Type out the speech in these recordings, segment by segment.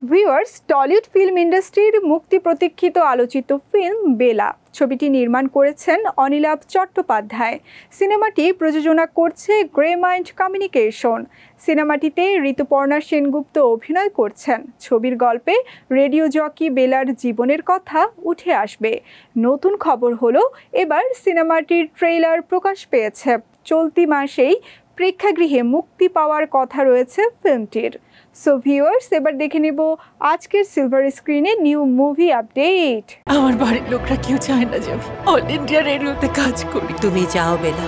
Viewers, Tollywood film ইন্ডাস্ট্রির মুক্তি প্রতীক্ষিত আলোচিত ফিল্ম বেলা ছবিটি নির্মাণ করেছেন অনিলাভ চট্টোপাধ্যায়। সিনেমাটি প্রযোজনা করছে গ্রে মাইন্ড কমিউনিকেশন। সিনেমাটিতে ঋতুপর্ণা সেনগুপ্ত অভিনয় করছেন। ছবির গল্পে রেডিও জকি বেলার জীবনের কথা উঠে আসবে। নতুন খবর হলো, এবার সিনেমাটির ট্রেইলার প্রকাশ পেয়েছে। চলতি মাসেই প্রেক্ষাগৃহে মুক্তি পাওয়ার কথা রয়েছে ফিল্মটির। সো ভিউয়ার্স, এবার দেখে নেব আজকের সিলভার স্ক্রিনে নিউ মুভি আপডেট। আমার বাড়ির লোকরা কেউ চায় না যে আমি অল ইন্ডিয়া রেডিওতে কাজ করি। তুমি যাও বেলা।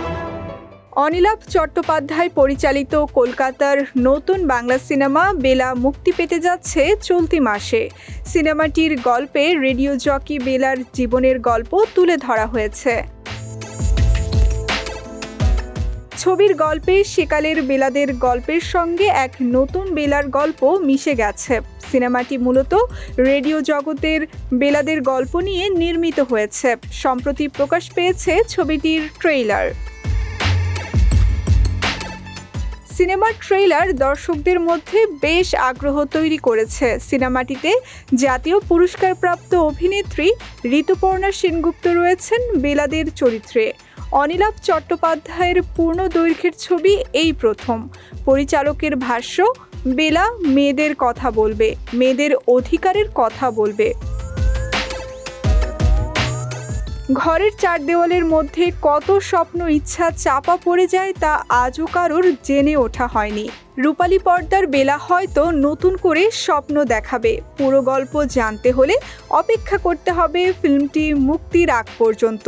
অনিলাভ চট্টোপাধ্যায় পরিচালিত কলকাতার নতুন বাংলা সিনেমা বেলা মুক্তি পেতে যাচ্ছে চলতি মাসে। সিনেমাটির গল্পে রেডিও জকি বেলার জীবনের গল্প তুলে ধরা হয়েছে। ছবির গল্পে সেকালের বেলাদের গল্পের সঙ্গে এক নতুন বেলার গল্প মিশে গেছে। সিনেমাটি মূলত রেডিও জগতের বেলাদের গল্প নিয়ে নির্মিত হয়েছে। সম্প্রতি প্রকাশ পেয়েছে ছবিটির ট্রেইলার। সিনেমার ট্রেইলার দর্শকদের মধ্যে বেশ আগ্রহ তৈরি করেছে। সিনেমাটিতে জাতীয় পুরস্কারপ্রাপ্ত অভিনেত্রী ঋতুপর্ণা সেনগুপ্ত রয়েছেন বেলাদের চরিত্রে। অনিলাভ চট্টোপাধ্যায়ের পূর্ণ দৈর্ঘ্যের ছবি এই প্রথম। পরিচালকের ভাষ্য, বেলা মেয়েদের কথা বলবে, মেয়েদের অধিকারের কথা বলবে। ঘরের চার দেওয়ালের মধ্যে কত স্বপ্ন ইচ্ছা চাপা পড়ে যায় তা আজও কারোর জেনে ওঠা হয়নি। রূপালী পর্দার বেলা হয়তো নতুন করে স্বপ্ন দেখাবে। পুরো গল্প জানতে হলে অপেক্ষা করতে হবে ফিল্মটি মুক্তির আগ পর্যন্ত।